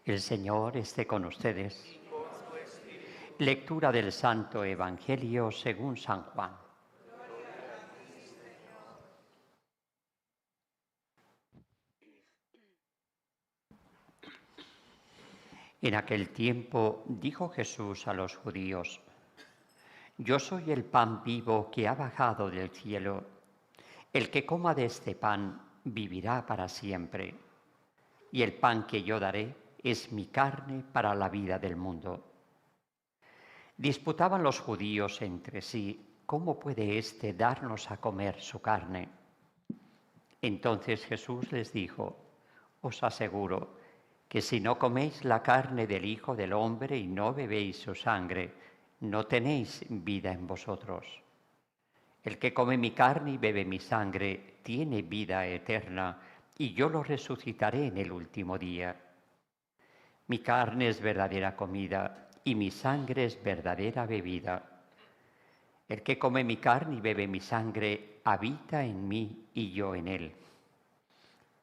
El Señor esté con ustedes. Lectura del Santo Evangelio según San Juan. En aquel tiempo dijo Jesús a los judíos: Yo soy el pan vivo que ha bajado del cielo. El que coma de este pan vivirá para siempre. Y el pan que yo daré es mi carne para la vida del mundo. Disputaban los judíos entre sí: ¿Cómo puede éste darnos a comer su carne? Entonces Jesús les dijo: Os aseguro que si no coméis la carne del Hijo del Hombre y no bebéis su sangre, no tenéis vida en vosotros. El que come mi carne y bebe mi sangre tiene vida eterna, y yo lo resucitaré en el último día. Mi carne es verdadera comida y mi sangre es verdadera bebida. El que come mi carne y bebe mi sangre habita en mí y yo en él.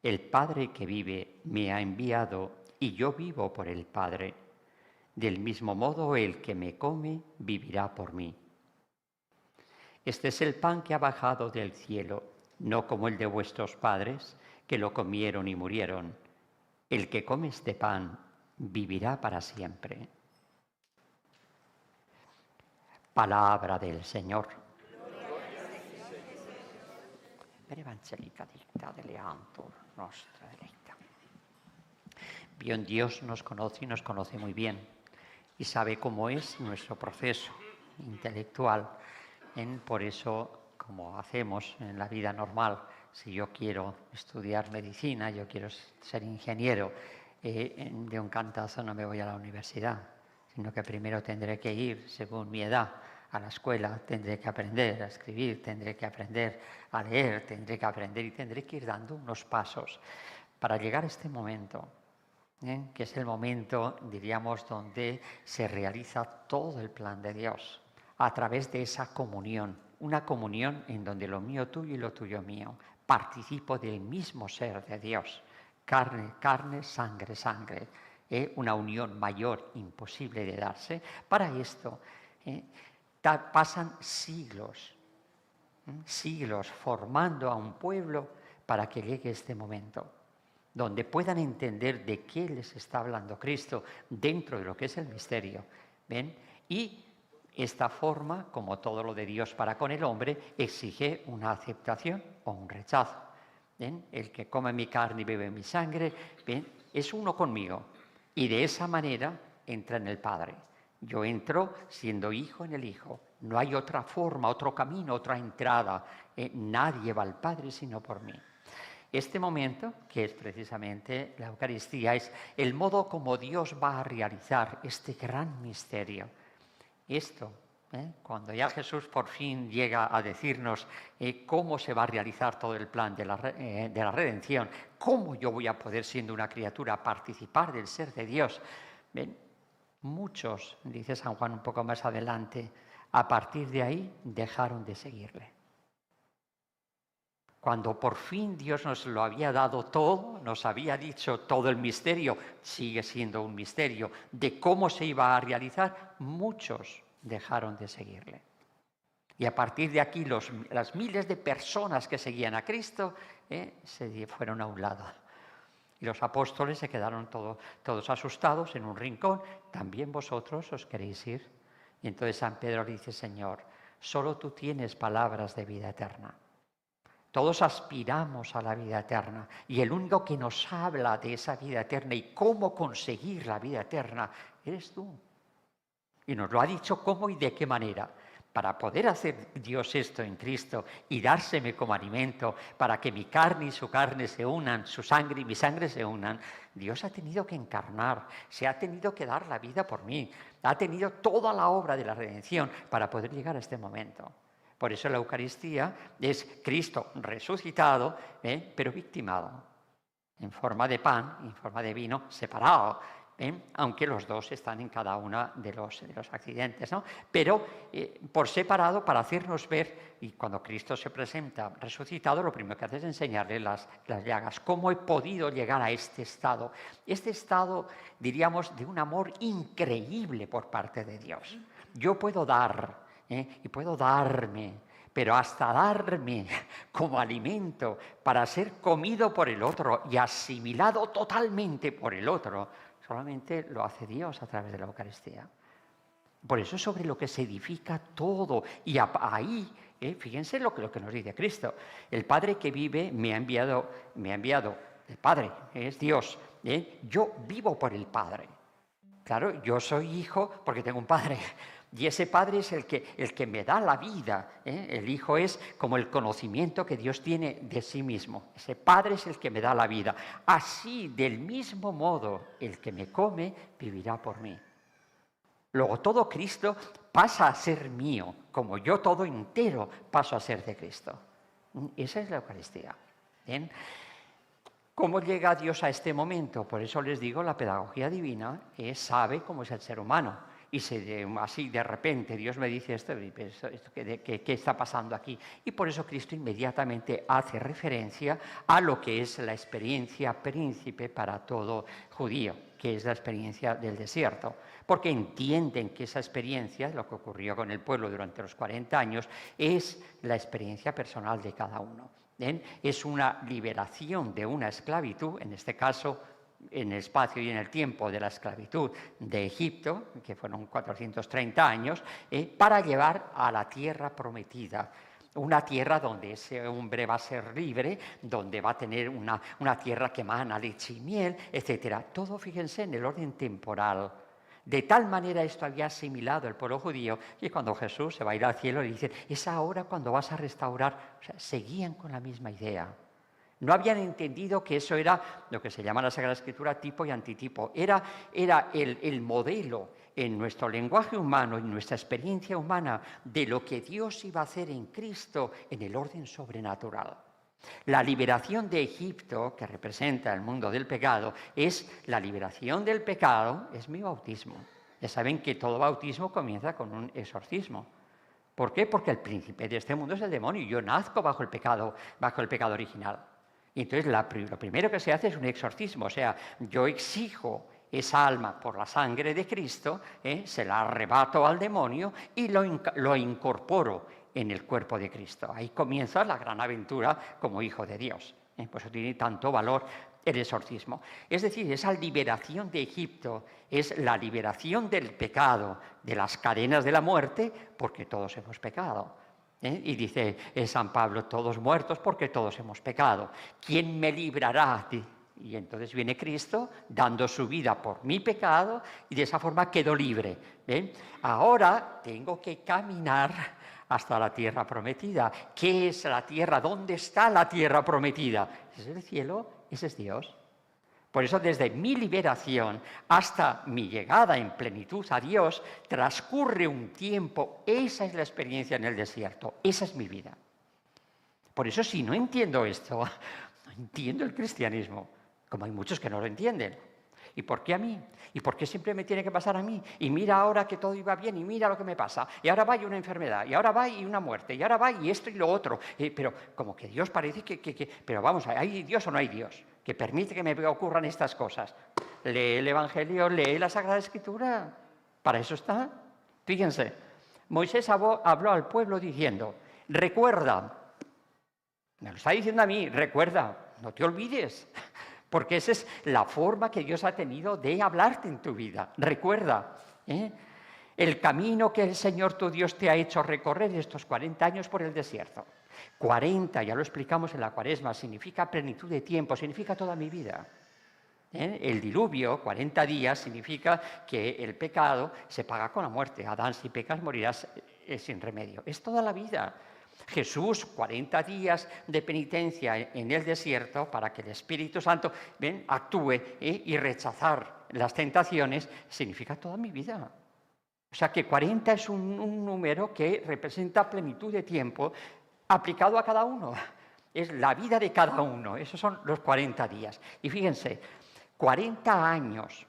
El Padre que vive me ha enviado y yo vivo por el Padre. Del mismo modo, el que me come vivirá por mí. Este es el pan que ha bajado del cielo, no como el de vuestros padres, que lo comieron y murieron. El que come este pan vivirá para siempre. Palabra del Señor. Per evangelica dicta de Leantor, nostra delecta. Bien, Dios nos conoce y nos conoce muy bien y sabe cómo es nuestro proceso intelectual. Por eso, como hacemos en la vida normal, si yo quiero estudiar medicina, yo quiero ser ingeniero, de un cantazo no me voy a la universidad, sino que primero tendré que ir, según mi edad, a la escuela, tendré que aprender a escribir, tendré que aprender a leer, tendré que aprender y tendré que ir dando unos pasos para llegar a este momento, que es el momento, diríamos, donde se realiza todo el plan de Dios, a través de esa comunión, una comunión en donde lo mío tuyo y lo tuyo mío, participo del mismo ser de Dios, carne, carne, sangre, sangre, una unión mayor imposible de darse. Para esto pasan siglos, siglos formando a un pueblo para que llegue este momento, donde puedan entender de qué les está hablando Cristo dentro de lo que es el misterio. ¿Ven? Y esta forma, como todo lo de Dios para con el hombre, exige una aceptación o un rechazo. ¿Ven? El que come mi carne y bebe mi sangre, ¿ven?, es uno conmigo. Y de esa manera entra en el Padre. Yo entro siendo hijo en el Hijo. No hay otra forma, otro camino, otra entrada. Nadie va al Padre sino por mí. Este momento, que es precisamente la Eucaristía, es el modo como Dios va a realizar este gran misterio. Esto, cuando ya Jesús por fin llega a decirnos cómo se va a realizar todo el plan de la redención, cómo yo voy a poder, siendo una criatura, participar del ser de Dios. ¿Ven? Muchos, dice San Juan un poco más adelante, a partir de ahí dejaron de seguirle. Cuando por fin Dios nos lo había dado todo, nos había dicho todo el misterio, sigue siendo un misterio, de cómo se iba a realizar, muchos dejaron de seguirle. Y a partir de aquí las miles de personas que seguían a Cristo se fueron a un lado. Y los apóstoles se quedaron todos asustados en un rincón. ¿También vosotros os queréis ir? Y entonces San Pedro dice: Señor, solo tú tienes palabras de vida eterna. Todos aspiramos a la vida eterna y el único que nos habla de esa vida eterna y cómo conseguir la vida eterna eres tú. Y nos lo ha dicho cómo y de qué manera. Para poder hacer Dios esto en Cristo y dárseme como alimento, para que mi carne y su carne se unan, su sangre y mi sangre se unan, Dios ha tenido que encarnar, se ha tenido que dar la vida por mí, ha tenido toda la obra de la redención para poder llegar a este momento. Por eso la Eucaristía es Cristo resucitado, pero victimado, en forma de pan, en forma de vino, separado. aunque los dos están en cada uno de los accidentes, ¿no? Pero por separado, para hacernos ver, y cuando Cristo se presenta resucitado, lo primero que hace es enseñarle las llagas. ¿Cómo he podido llegar a este estado? Este estado, diríamos, de un amor increíble por parte de Dios. Yo puedo dar, y puedo darme, pero hasta darme como alimento para ser comido por el otro y asimilado totalmente por el otro, solamente lo hace Dios a través de la Eucaristía. Por eso es sobre lo que se edifica todo. Y ahí, fíjense lo que nos dice Cristo. El Padre que vive me ha enviado, el Padre es Dios. Yo vivo por el Padre. Claro, yo soy hijo porque tengo un Padre. Y ese Padre es el que me da la vida. El Hijo es como el conocimiento que Dios tiene de sí mismo. Ese Padre es el que me da la vida. Así, del mismo modo, el que me come vivirá por mí. Luego todo Cristo pasa a ser mío, como yo todo entero paso a ser de Cristo. Esa es la Eucaristía. ¿Bien? ¿Cómo llega Dios a este momento? Por eso les digo, la pedagogía divina sabe cómo es el ser humano. Y así de repente Dios me dice esto ¿qué está pasando aquí? Y por eso Cristo inmediatamente hace referencia a lo que es la experiencia príncipe para todo judío, que es la experiencia del desierto. Porque entienden que esa experiencia, lo que ocurrió con el pueblo durante los 40 años, es la experiencia personal de cada uno. Es una liberación de una esclavitud, en este caso en el espacio y en el tiempo de la esclavitud de Egipto, que fueron 430 años, para llevar a la tierra prometida. Una tierra donde ese hombre va a ser libre, donde va a tener una tierra que emana leche y miel, etc. Todo, fíjense, en el orden temporal. De tal manera esto había asimilado el pueblo judío, que cuando Jesús se va a ir al cielo le dicen, es ahora cuando vas a restaurar. O sea, seguían con la misma idea. No habían entendido que eso era lo que se llama en la Sagrada Escritura tipo y antitipo. Era el modelo en nuestro lenguaje humano, en nuestra experiencia humana, de lo que Dios iba a hacer en Cristo en el orden sobrenatural. La liberación de Egipto, que representa el mundo del pecado, es la liberación del pecado, es mi bautismo. Ya saben que todo bautismo comienza con un exorcismo. ¿Por qué? Porque el príncipe de este mundo es el demonio y yo nazco bajo el pecado original. Y entonces lo primero que se hace es un exorcismo, o sea, yo exijo esa alma por la sangre de Cristo, se la arrebato al demonio y lo incorporo en el cuerpo de Cristo. Ahí comienza la gran aventura como hijo de Dios. Por eso tiene tanto valor el exorcismo. Es decir, esa liberación de Egipto es la liberación del pecado, de las cadenas de la muerte, porque todos hemos pecado. Y dice San Pablo, todos muertos porque todos hemos pecado. ¿Quién me librará? Y entonces viene Cristo dando su vida por mi pecado y de esa forma quedo libre. Ahora tengo que caminar hasta la tierra prometida. ¿Qué es la tierra? ¿Dónde está la tierra prometida? ¿Es el cielo? Ese es Dios. Por eso, desde mi liberación hasta mi llegada en plenitud a Dios, transcurre un tiempo. Esa es la experiencia en el desierto. Esa es mi vida. Por eso, si no entiendo esto, no entiendo el cristianismo, como hay muchos que no lo entienden. ¿Y por qué a mí? ¿Y por qué siempre me tiene que pasar a mí? Y mira ahora que todo iba bien y mira lo que me pasa. Y ahora va y una enfermedad, y ahora va y una muerte, y ahora va y esto y lo otro. Pero como que Dios parece que... Pero vamos, ¿hay Dios o no hay Dios? Que permite que me ocurran estas cosas. Lee el Evangelio, lee la Sagrada Escritura. Para eso está. Fíjense, Moisés habló al pueblo diciendo, recuerda, me lo está diciendo a mí, recuerda, no te olvides. Porque esa es la forma que Dios ha tenido de hablarte en tu vida. Recuerda, el camino que el Señor tu Dios te ha hecho recorrer estos 40 años por el desierto. 40, ya lo explicamos en la Cuaresma, significa plenitud de tiempo, significa toda mi vida. El diluvio, 40 días, significa que el pecado se paga con la muerte. Adán, si pecas, morirás sin remedio. Es toda la vida. Jesús, 40 días de penitencia en el desierto para que el Espíritu Santo actúe y rechazar las tentaciones, significa toda mi vida. O sea que 40 es un número que representa plenitud de tiempo aplicado a cada uno. Es la vida de cada uno. Esos son los 40 días. Y fíjense, 40 años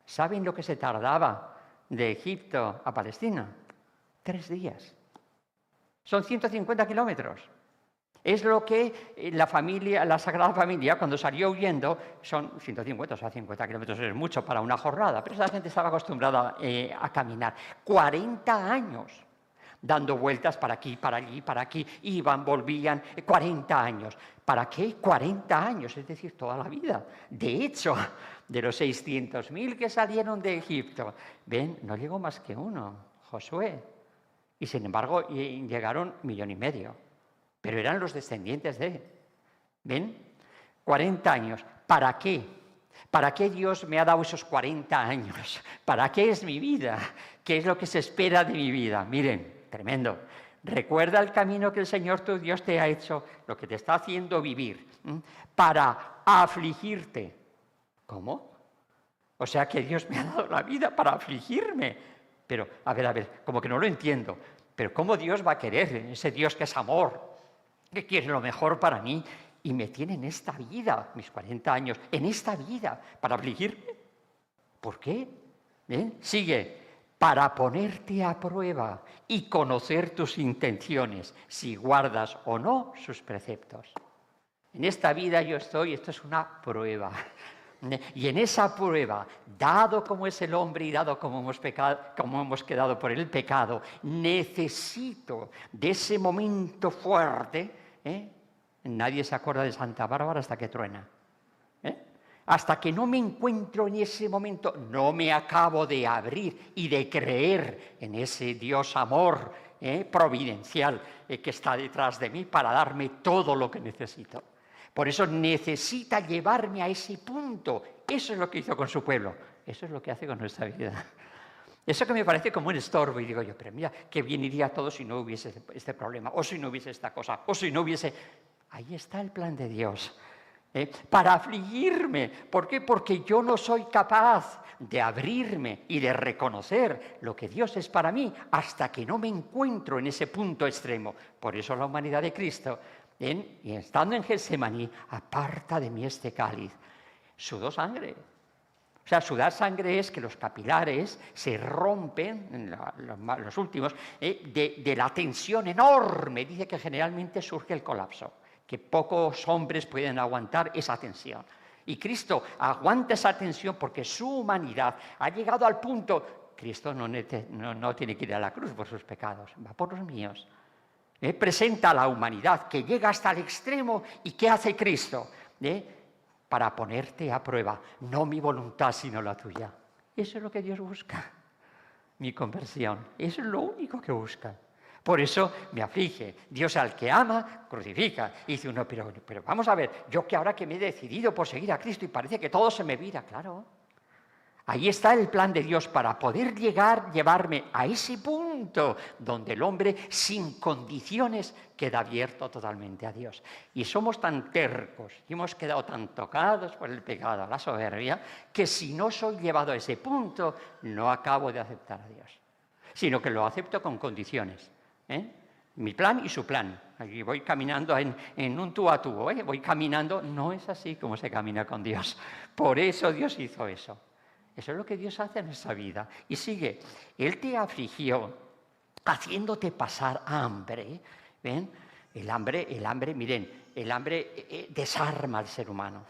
¿Saben lo que se tardaba de Egipto a Palestina? 3 días. Son 150 kilómetros. Es lo que la Sagrada Familia, cuando salió huyendo, son 150, o sea, 50 kilómetros es mucho para una jornada, pero esa gente estaba acostumbrada a caminar. 40 años dando vueltas para aquí, para allí, para aquí, iban, volvían, 40 años. ¿Para qué? 40 años, es decir, toda la vida. De hecho, de los 600.000 que salieron de Egipto, ven, no llegó más que uno, Josué. Y sin embargo, llegaron 1,5 millones. Pero eran los descendientes de él. ¿Ven? 40 años. ¿Para qué? ¿Para qué Dios me ha dado esos 40 años? ¿Para qué es mi vida? ¿Qué es lo que se espera de mi vida? Miren, tremendo. Recuerda el camino que el Señor tu Dios te ha hecho, lo que te está haciendo vivir, para afligirte. ¿Cómo? O sea que Dios me ha dado la vida para afligirme. Pero, a ver, como que no lo entiendo. Pero ¿cómo Dios va a querer? Ese Dios que es amor, que quiere lo mejor para mí y me tiene en esta vida, mis 40 años, en esta vida, para afligirme. ¿Por qué? Sigue, para ponerte a prueba y conocer tus intenciones, si guardas o no sus preceptos. En esta vida yo estoy, esto es una prueba. Y en esa prueba, dado como es el hombre y dado como hemos quedado por el pecado, necesito de ese momento fuerte. Nadie se acuerda de Santa Bárbara hasta que truena. Hasta que no me encuentro en ese momento, no me acabo de abrir y de creer en ese Dios amor providencial que está detrás de mí para darme todo lo que necesito. Por eso necesita llevarme a ese punto. Eso es lo que hizo con su pueblo. Eso es lo que hace con nuestra vida. Eso que me parece como un estorbo. Y digo yo, pero mira, qué bien iría todo si no hubiese este problema, o si no hubiese esta cosa, o si no hubiese... Ahí está el plan de Dios. Para afligirme. ¿Por qué? Porque yo no soy capaz de abrirme y de reconocer lo que Dios es para mí hasta que no me encuentro en ese punto extremo. Por eso la humanidad de Cristo... y estando en Getsemaní, aparta de mí este cáliz. Sudó sangre. O sea, sudar sangre es que los capilares se rompen, los últimos, de la tensión enorme. Dice que generalmente surge el colapso, que pocos hombres pueden aguantar esa tensión. Y Cristo aguanta esa tensión porque su humanidad ha llegado al punto. Cristo no tiene que ir a la cruz por sus pecados, va por los míos. Presenta a la humanidad que llega hasta el extremo. ¿Y qué hace Cristo? Para ponerte a prueba, no mi voluntad sino la tuya. Eso es lo que Dios busca, mi conversión. Eso es lo único que busca. Por eso me aflige. Dios al que ama, crucifica. Y dice uno, pero vamos a ver, yo que ahora que me he decidido por seguir a Cristo y parece que todo se me vira, claro. Ahí está el plan de Dios para poder llevarme a ese punto donde el hombre sin condiciones queda abierto totalmente a Dios. Y somos tan tercos y hemos quedado tan tocados por el pecado, la soberbia, que si no soy llevado a ese punto, no acabo de aceptar a Dios, sino que lo acepto con condiciones. Mi plan y su plan. Aquí voy caminando en un tú a tú, voy caminando. No es así como se camina con Dios. Por eso Dios hizo eso. Eso es lo que Dios hace en nuestra vida. Y sigue, Él te afligió haciéndote pasar hambre. ¿Ven? El hambre, miren, el hambre desarma al ser humano.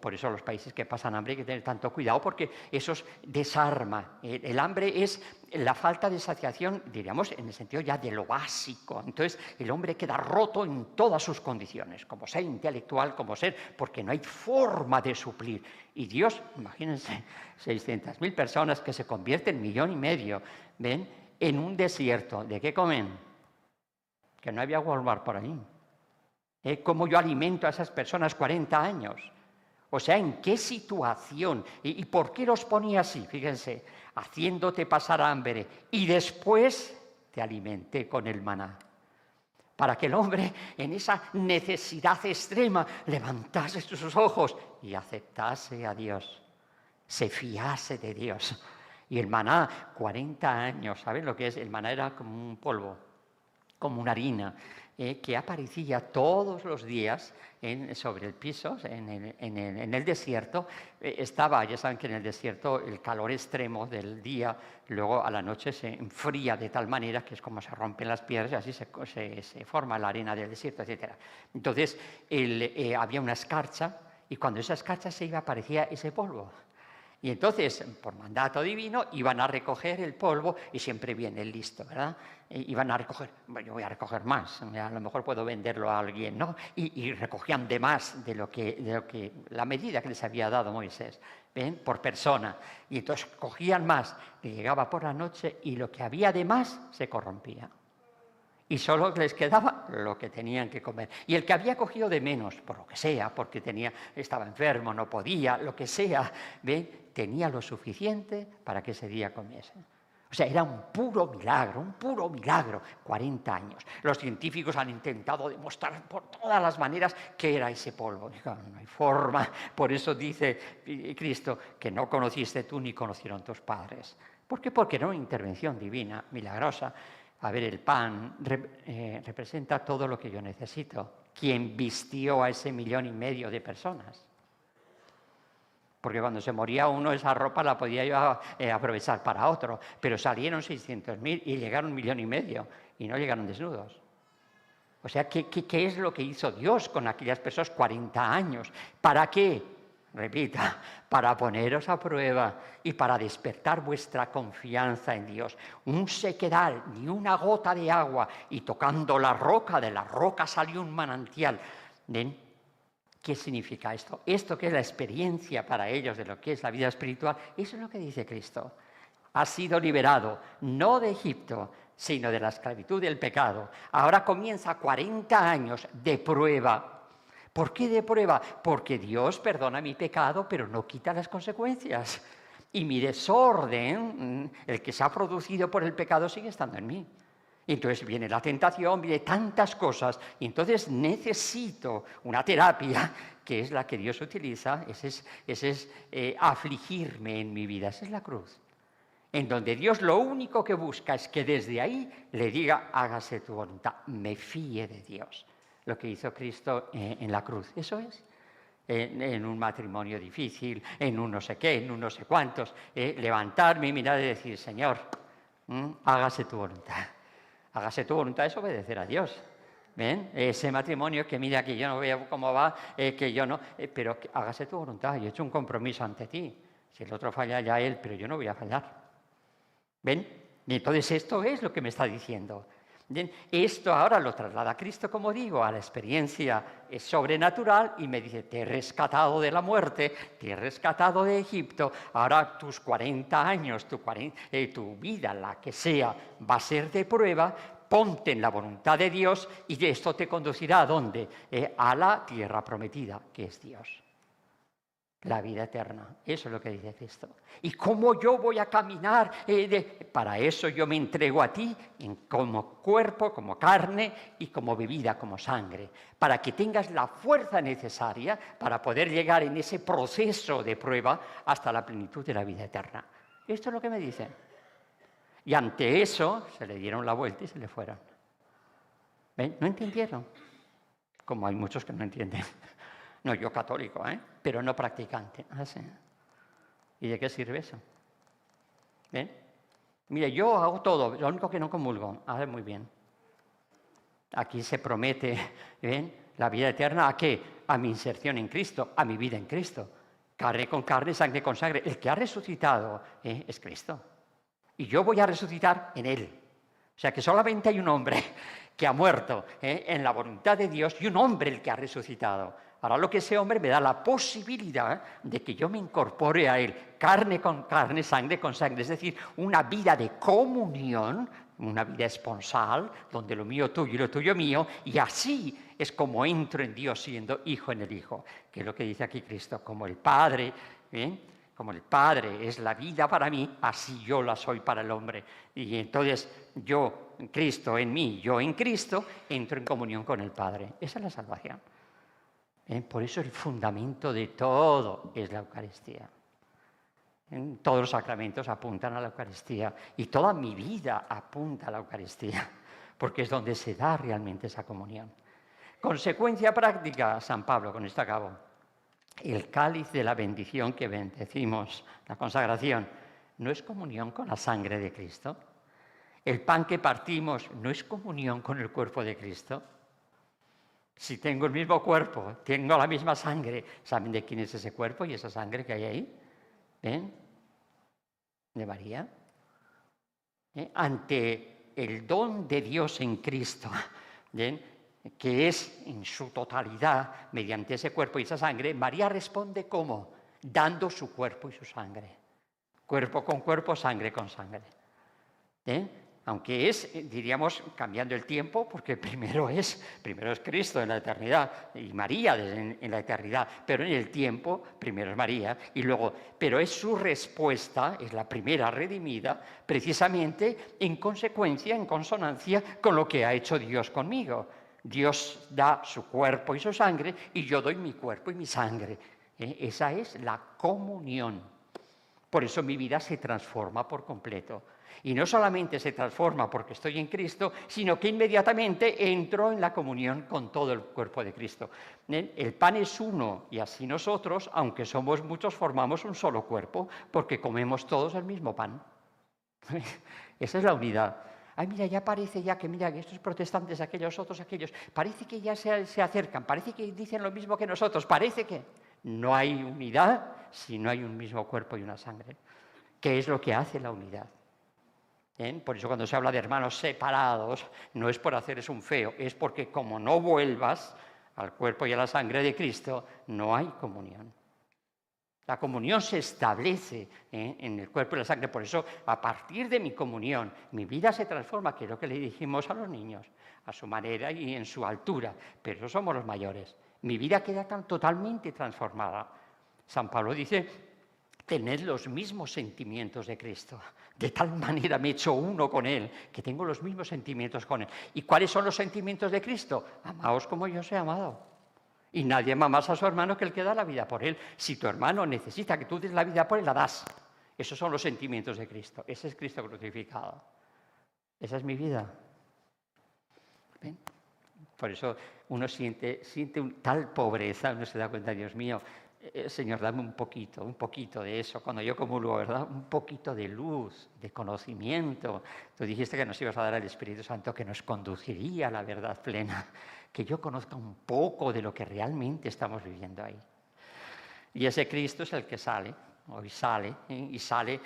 Por eso los países que pasan hambre hay que tener tanto cuidado porque eso desarma. El hambre es la falta de saciación, diríamos, en el sentido ya de lo básico. Entonces el hombre queda roto en todas sus condiciones, como ser intelectual, como ser, porque no hay forma de suplir. Y Dios, imagínense, 600.000 personas que se convierten en 1,5 millones, ¿ven? En un desierto. ¿De qué comen? Que no había agua al mar por ahí. ¿Cómo yo alimento a esas personas 40 años? O sea, ¿en qué situación? ¿Y por qué los ponía así? Fíjense, haciéndote pasar hambre y después te alimenté con el maná. Para que el hombre en esa necesidad extrema levantase sus ojos y aceptase a Dios, se fiase de Dios. Y el maná, 40 años, ¿saben lo que es? El maná era como un polvo. como una harina, que aparecía todos los días sobre el piso, en el desierto. Ya saben que en el desierto el calor extremo del día, luego a la noche se enfría de tal manera que es como se rompen las piedras y así se forma la arena del desierto, etc. Entonces había una escarcha y cuando esa escarcha se iba aparecía ese polvo. Y entonces, por mandato divino, iban a recoger el polvo y siempre viene el listo, ¿verdad? Iban a recoger, bueno, yo voy a recoger más, a lo mejor puedo venderlo a alguien, ¿no? Y recogían de más de lo que la medida que les había dado Moisés, ¿ven? Por persona. Y entonces cogían más, y llegaba por la noche y lo que había de más se corrompía. Y solo les quedaba lo que tenían que comer. Y el que había cogido de menos, por lo que sea, porque estaba enfermo, no podía, lo que sea, ¿ven? Tenía lo suficiente para que ese día comiese. O sea, era un puro milagro, 40 años. Los científicos han intentado demostrar por todas las maneras qué era ese polvo. No hay forma. Por eso dice Cristo que no conociste tú ni conocieron tus padres. ¿Por qué? Porque era una intervención divina, milagrosa. A ver, el pan representa todo lo que yo necesito. ¿Quién vistió a ese 1,5 millones de personas? Porque cuando se moría uno, esa ropa la podía yo aprovechar para otro. Pero salieron 600.000 y llegaron 1,5 millones y no llegaron desnudos. O sea, ¿qué es lo que hizo Dios con aquellas personas 40 años? ¿Para qué? Repita, para poneros a prueba y para despertar vuestra confianza en Dios. Un sequedal, ni una gota de agua, y tocando la roca, de la roca salió un manantial. ¿Ven? ¿Qué significa esto? Esto que es la experiencia para ellos de lo que es la vida espiritual, eso es lo que dice Cristo. Ha sido liberado, no de Egipto, sino de la esclavitud del pecado. Ahora comienza 40 años de prueba. ¿Por qué de prueba? Porque Dios perdona mi pecado, pero no quita las consecuencias. Y mi desorden, el que se ha producido por el pecado, sigue estando en mí. Y entonces viene la tentación, viene tantas cosas, y entonces necesito una terapia, que es la que Dios utiliza, ese es afligirme en mi vida, esa es la cruz. En donde Dios lo único que busca es que desde ahí le diga, hágase tu voluntad, me fíe de Dios. Lo que hizo Cristo en la cruz, eso es. En un matrimonio difícil, en un no sé qué, en un no sé cuántos, levantarme y mirar y decir, Señor, hágase tu voluntad. Hágase tu voluntad es obedecer a Dios. ¿Ven? Ese matrimonio que mira que yo no veo cómo va, que yo no, pero hágase tu voluntad, yo he hecho un compromiso ante ti. Si el otro falla, ya él, pero yo no voy a fallar. ¿Ven? Y entonces esto es lo que me está diciendo. ¿Bien? Esto ahora lo traslada a Cristo, como digo, a la experiencia sobrenatural y me dice, te he rescatado de la muerte, te he rescatado de Egipto, ahora tus 40 años, tu vida, la que sea, va a ser de prueba, ponte en la voluntad de Dios y esto te conducirá ¿a dónde? A la tierra prometida, que es Dios. La vida eterna, eso es lo que dice Cristo. ¿Y cómo yo voy a caminar? Para eso yo me entrego a ti como cuerpo, como carne y como bebida, como sangre, para que tengas la fuerza necesaria para poder llegar en ese proceso de prueba hasta la plenitud de la vida eterna. Esto es lo que me dicen. Y ante eso se le dieron la vuelta y se le fueron. ¿Ven? ¿No entendieron? Como hay muchos que no entienden. No, yo católico, pero no practicante. ¿Sí? ¿Y de qué sirve eso? ¿Ven? Mire, yo hago todo, lo único que no comulgo. A ver, muy bien. Aquí se promete, ¿ven? La vida eterna, ¿a qué? A mi inserción en Cristo, a mi vida en Cristo. Carne con carne, sangre con sangre. El que ha resucitado es Cristo. Y yo voy a resucitar en Él. O sea que solamente hay un hombre que ha muerto en la voluntad de Dios y un hombre el que ha resucitado. Ahora lo que ese hombre me da la posibilidad de que yo me incorpore a él, carne con carne, sangre con sangre, es decir, una vida de comunión, una vida esponsal, donde lo mío tuyo y lo tuyo mío, y así es como entro en Dios siendo hijo en el Hijo, que es lo que dice aquí Cristo, como el Padre, como el Padre es la vida para mí, así yo la soy para el hombre. Y entonces yo, Cristo en mí, yo en Cristo, entro en comunión con el Padre. Esa es la salvación. Por eso el fundamento de todo es la Eucaristía. Todos los sacramentos apuntan a la Eucaristía y toda mi vida apunta a la Eucaristía. porque es donde se da realmente esa comunión. Consecuencia práctica, San Pablo, con esto acabo. El cáliz de la bendición que bendecimos, la consagración, ¿no es comunión con la sangre de Cristo? El pan que partimos, ¿no es comunión con el cuerpo de Cristo? Si tengo el mismo cuerpo, tengo la misma sangre, ¿saben de quién es ese cuerpo y esa sangre que hay ahí? ¿Ven? De María. Ante el don de Dios en Cristo, ¿ven?, que es en su totalidad mediante ese cuerpo y esa sangre, María responde ¿cómo? Dando su cuerpo y su sangre. Cuerpo con cuerpo, sangre con sangre. Aunque es, diríamos, cambiando el tiempo, porque primero es Cristo en la eternidad y María en la eternidad, pero en el tiempo primero es María y luego, pero es su respuesta, es la primera redimida, precisamente en consecuencia, en consonancia con lo que ha hecho Dios conmigo. Dios da su cuerpo y su sangre y yo doy mi cuerpo y mi sangre. Esa es la comunión. Por eso mi vida se transforma por completo. Y no solamente se transforma porque estoy en Cristo, sino que inmediatamente entro en la comunión con todo el cuerpo de Cristo. El pan es uno y así nosotros, aunque somos muchos, formamos un solo cuerpo porque comemos todos el mismo pan. Esa es la unidad. Ay, mira, ya parece que mira, que estos protestantes, aquellos otros, aquellos, parece que ya se acercan, parece que dicen lo mismo que nosotros, parece que no hay unidad si no hay un mismo cuerpo y una sangre. ¿Qué es lo que hace la unidad? Por eso cuando se habla de hermanos separados, no es por hacerles un feo, es porque como no vuelvas al cuerpo y a la sangre de Cristo, no hay comunión. La comunión se establece en el cuerpo y la sangre, por eso a partir de mi comunión, mi vida se transforma, que es lo que le dijimos a los niños, a su manera y en su altura, pero eso somos los mayores. Mi vida queda totalmente transformada. San Pablo dice, tened los mismos sentimientos de Cristo. De tal manera me he hecho uno con Él, que tengo los mismos sentimientos con Él. ¿Y cuáles son los sentimientos de Cristo? Amaos como yo os he amado. Y nadie ama más a su hermano que el que da la vida por él. Si tu hermano necesita que tú des la vida por él, la das. Esos son los sentimientos de Cristo. Ese es Cristo crucificado. Esa es mi vida. ¿Ven? Por eso uno siente tal pobreza, uno se da cuenta, Dios mío, Señor, dame un poquito de eso. Cuando yo comulgo, ¿verdad? Un poquito de luz, de conocimiento. Tú dijiste que nos ibas a dar el Espíritu Santo que nos conduciría a la verdad plena. Que yo conozca un poco de lo que realmente estamos viviendo ahí. Y ese Cristo es el que sale, hoy sale, y sale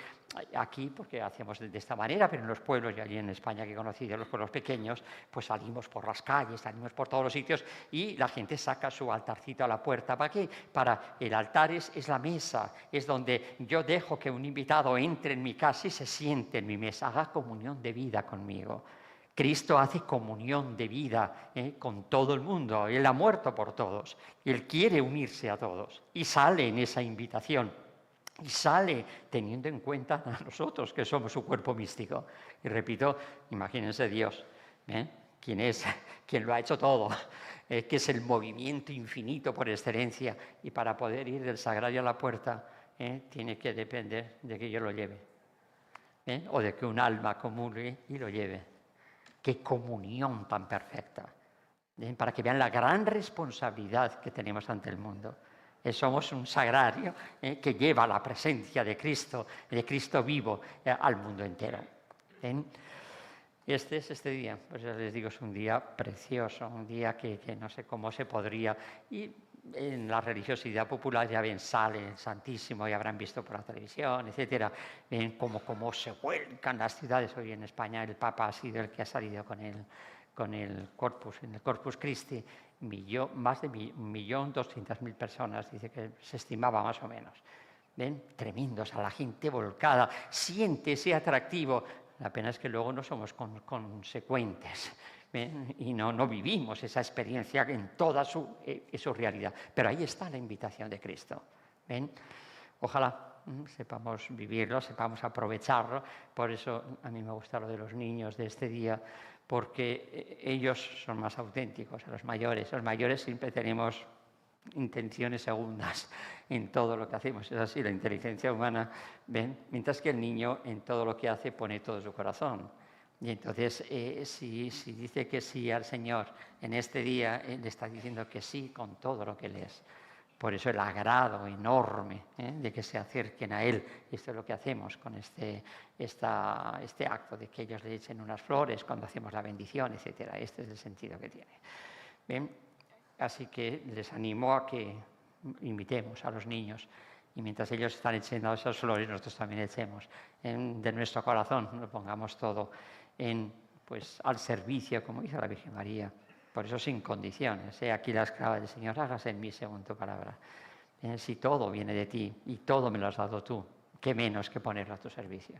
aquí porque hacemos de esta manera, pero en los pueblos, y allí en España que he conocido, los pueblos pequeños, pues salimos por las calles, salimos por todos los sitios y la gente saca su altarcito a la puerta. ¿Para qué? Para el altar es la mesa, es donde yo dejo que un invitado entre en mi casa y se siente en mi mesa, haga comunión de vida conmigo. Cristo hace comunión de vida con todo el mundo. Él ha muerto por todos. Él quiere unirse a todos y sale en esa invitación. Y sale teniendo en cuenta a nosotros, que somos su cuerpo místico. Y repito, imagínense Dios, ¿quién es? ¿Quién lo ha hecho todo? Que es el movimiento infinito por excelencia. Y para poder ir del sagrario a la puerta, tiene que depender de que yo lo lleve. O de que un alma comulgue y lo lleve. ¡Qué comunión tan perfecta! Para que vean la gran responsabilidad que tenemos ante el mundo. Somos un sagrario que lleva la presencia de Cristo vivo al mundo entero. Este es este día, pues ya les digo, es un día precioso, un día que no sé cómo se podría... Y en la religiosidad popular ya ven, sale el Santísimo, ya habrán visto por la televisión, etcétera, ven cómo se vuelcan las ciudades. Hoy en España el Papa ha sido el que ha salido con el Corpus Christi, más de 1.200.000 personas, dice que se estimaba más o menos. ¿Ven? Tremendos, a la gente volcada, siente ese atractivo. La pena es que luego no somos consecuentes. ¿Ven? Y no vivimos esa experiencia en toda su realidad. Pero ahí está la invitación de Cristo. ¿Ven? Ojalá sepamos vivirlo, sepamos aprovecharlo. Por eso a mí me gusta lo de los niños de este día, porque ellos son más auténticos, los mayores. Los mayores siempre tenemos intenciones segundas en todo lo que hacemos. Es así, la inteligencia humana, ¿ven? Mientras que el niño en todo lo que hace pone todo su corazón. Y entonces, si dice que sí al Señor en este día, le está diciendo que sí con todo lo que Él es. Por eso el agrado enorme de que se acerquen a Él. Esto es lo que hacemos con este acto de que ellos le echen unas flores cuando hacemos la bendición, etc. Este es el sentido que tiene. ¿Bien? Así que les animo a que invitemos a los niños y mientras ellos están echando esas flores, nosotros también echemos de nuestro corazón, lo pongamos todo pues, al servicio, como hizo la Virgen María. Por eso sin condiciones. Aquí la esclava del Señor, hágase en mí según tu palabra. Si todo viene de ti y todo me lo has dado tú, qué menos que ponerlo a tu servicio.